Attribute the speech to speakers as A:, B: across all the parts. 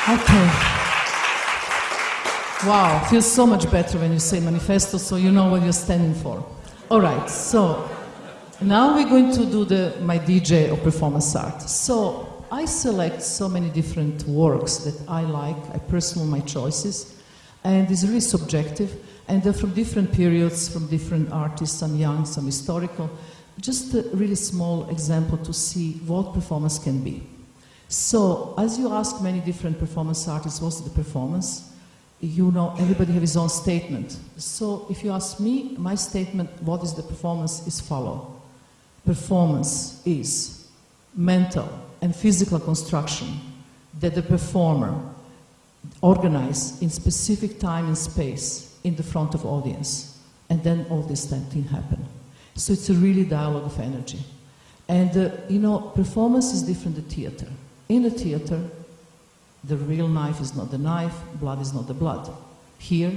A: Okay. Wow, feels so much better when you say manifesto, so you know what you're standing for. All right, so now we're going to do my DJ of performance art. So I select so many different works that I like, I personal my choices, and it's really subjective, and they're from different periods, from different artists, some young, some historical. Just a really small example to see what performance can be. So, as you ask many different performance artists, what's the performance? You know, everybody has his own statement. So, if you ask me, my statement, what is the performance, is follow. Performance is mental and physical construction that the performer organizes in specific time and space in the front of audience. And then all this thing happen. So it's a really dialogue of energy. And, you know, performance is different than theater. In the theater, the real knife is not the knife, blood is not the blood. Here,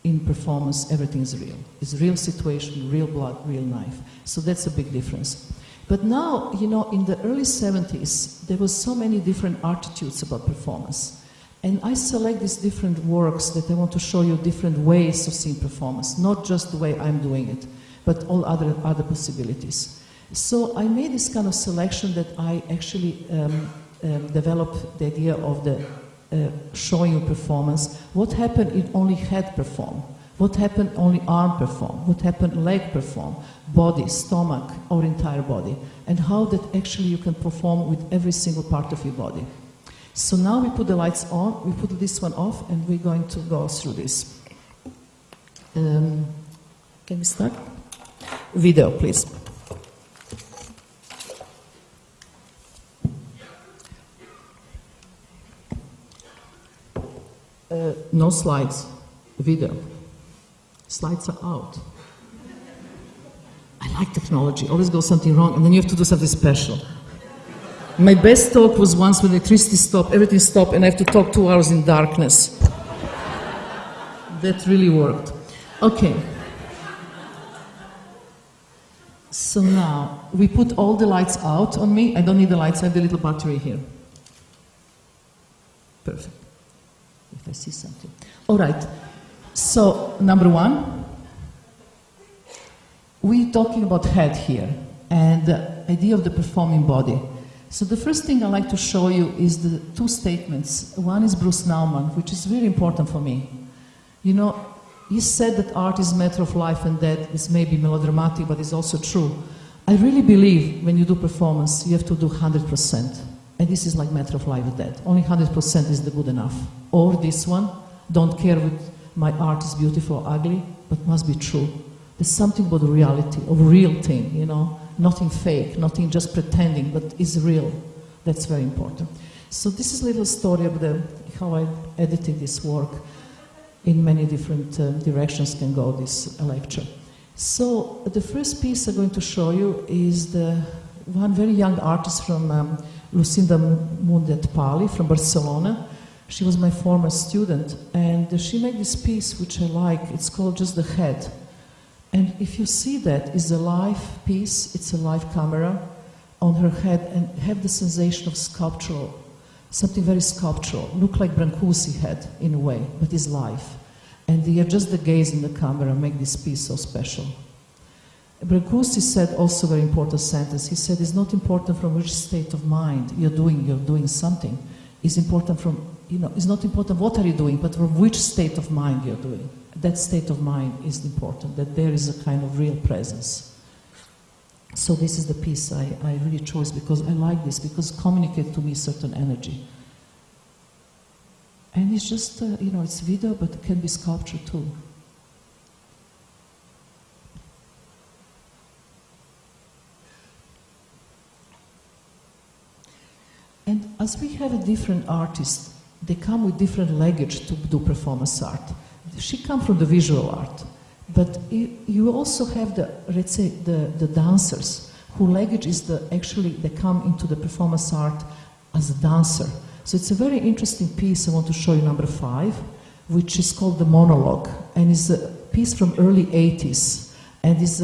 A: in performance, everything is real. It's a real situation, real blood, real knife. So that's a big difference. But now, you know, in the early 70s, there was so many different attitudes about performance. And I select these different works that I want to show you different ways of seeing performance, not just the way I'm doing it, but all other possibilities. So I made this kind of selection that I actually developed the idea of the showing you performance. What happened if only head perform? What happened only arm perform? What happened leg perform? Body, stomach, or entire body? And how that actually you can perform with every single part of your body. So now we put the lights on, we put this one off, and we're going to go through this. Can we start? Video, please. No slides, video. Slides are out. I like technology, always goes something wrong, and then you have to do something special. My best talk was once when electricity stopped, everything stopped, and I have to talk 2 hours in darkness. That really worked. Okay. So now, we put all the lights out on me. I don't need the lights, I have the little battery here. Perfect. If I see something. All right. So, number one, we're talking about head here, and the idea of the performing body. So the first thing I like to show you is the two statements. One is Bruce Nauman, which is very important for me. You know, he said that art is a matter of life and death. It's maybe melodramatic, but it's also true. I really believe when you do performance, you have to do 100%. And this is like matter of life and death. Only 100% is the good enough. Or this one, don't care if my art is beautiful or ugly, but must be true. There's something about the reality, of real thing, you know. Nothing fake, nothing just pretending, but is real. That's very important. So this is a little story of how I edited this work. In many different directions can go this lecture. So the first piece I'm going to show you is one very young artist from Lucinda Mundet Pali from Barcelona. She was my former student, and she made this piece which I like. It's called Just the Head. And if you see that, it's a live piece, it's a live camera on her head, and have the sensation of sculptural, something very sculptural, look like Brancusi head in a way, but is live. And you have just the gaze in the camera make this piece so special. Brancusi said also a very important sentence. He said, it's not important from which state of mind you're doing something. It's important from, you know, it's not important what are you doing, but from which state of mind you're doing. That state of mind is important, that there is a kind of real presence. So this is the piece I really chose because I like this, because it communicates to me certain energy. And it's just, you know, it's video, but it can be sculpture too. And as we have a different artist, they come with different language to do performance art. She comes from the visual art, but you also have let's say, the dancers, whose language is they come into the performance art as a dancer. So it's a very interesting piece I want to show you, number 5, which is called The Monologue, and is a piece from early 80s, and is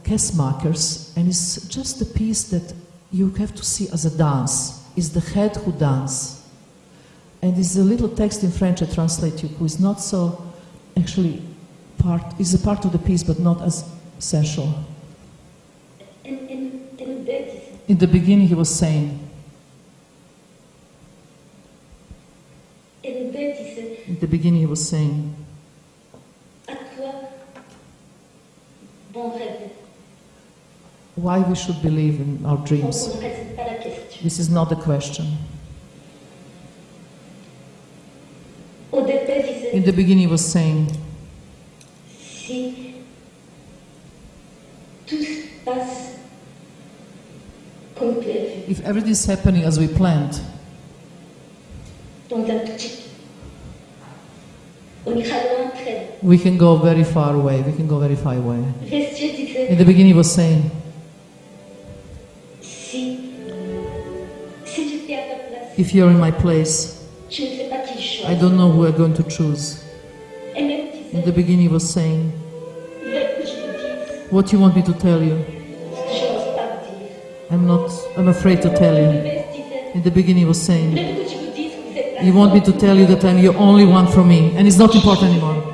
A: Kessmakers, and it's just a piece that you have to see as a dance. It's the head who dances. And there's a little text in French I translate you, who is not so, actually, is a part of the piece, but not as essential. In the beginning he was saying, in the beginning he was saying, why we should believe in our dreams. This is not the question. In the beginning he was saying, if everything is happening as we planned, we can go very far away, we can go very far away. In the beginning he was saying, if you're in my place, I don't know who I'm going to choose. In the beginning he was saying, what do you want me to tell you? I'm afraid to tell you. In the beginning he was saying, you want me to tell you that I'm your only one for me, and it's not important anymore.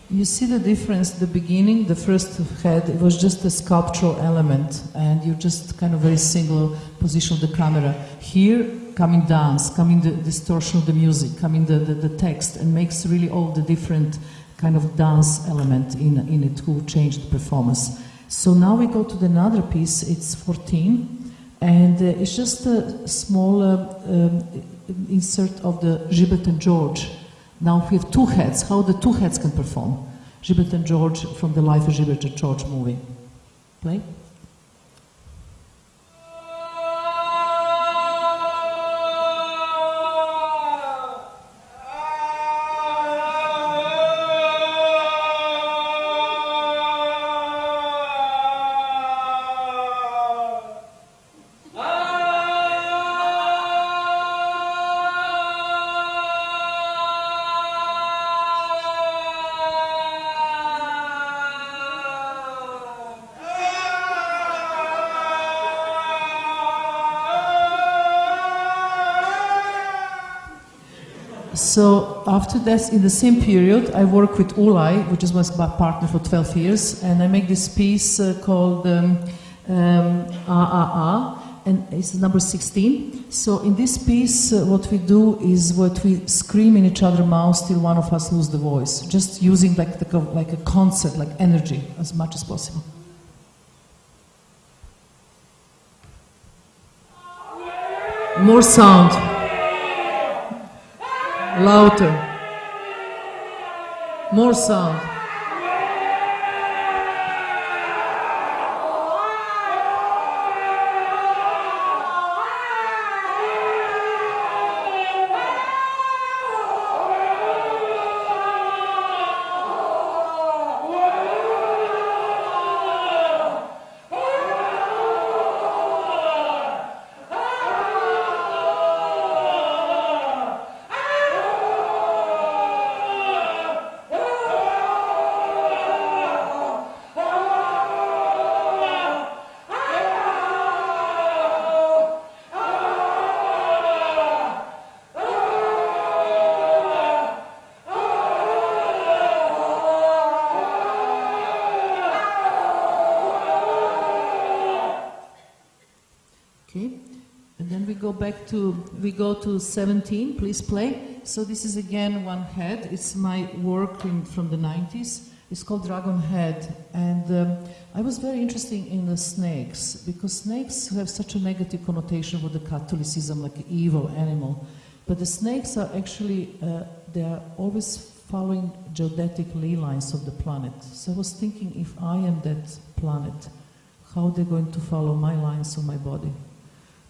A: You see the difference, the beginning, the first head, it was just a sculptural element, and you just kind of very single position of the camera. Here, coming dance, coming the distortion of the music, coming the text, and makes really all the different kind of dance element in it to change the performance. So now we go to another piece, it's 14, and it's just a small insert of the Gilbert and George. Now we have two heads, how the two heads can perform. Gilbert and George from the Life of Gilbert and George movie. Play. So after that, in the same period, I work with Ulay, which was my partner for 12 years, and I make this piece called A, and it's number 16. So in this piece, what we do is what we scream in each other's mouths till one of us lose the voice, just using like a concert, like energy, as much as possible. More sound. Louder. More sound. And then we go to 17, please play. So this is again one head. It's my work from the 90s. It's called Dragon Head. And I was very interested in the snakes, because snakes have such a negative connotation with the Catholicism, like an evil animal. But the snakes are actually, they are always following geodetic ley lines of the planet. So I was thinking, if I am that planet, how they're going to follow my lines of my body.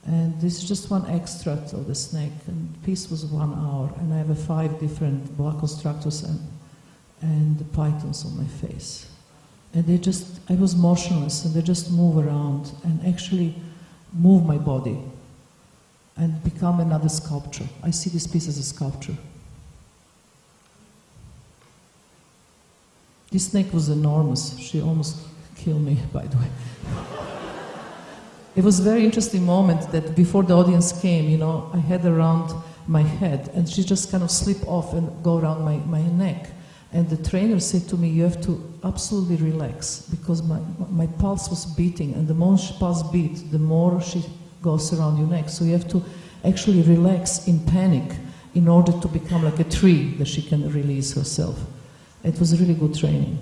A: And this is just one extract of the snake, and the piece was 1 hour, and I have 5 different boa constrictors and the pythons on my face. And I was motionless, and they just move around and actually move my body and become another sculpture. I see this piece as a sculpture. This snake was enormous. She almost killed me, by the way. It was a very interesting moment that before the audience came, you know, I had around my head, and she just kind of slip off and go around my neck. And the trainer said to me, you have to absolutely relax, because my pulse was beating, and the more she pulse beat, the more she goes around your neck. So you have to actually relax in panic in order to become like a tree that she can release herself. It was a really good training.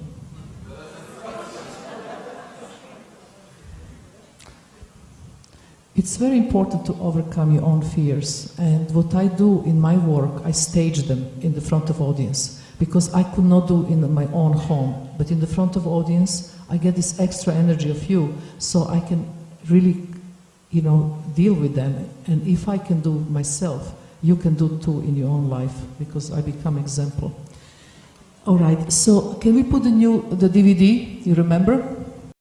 A: It's very important to overcome your own fears, and what I do in my work, I stage them in the front of audience, because I could not do in my own home, but in the front of audience, I get this extra energy of you, so I can really, you know, deal with them, and if I can do myself, you can do too in your own life, because I become example. All right, so can we put the DVD, you remember?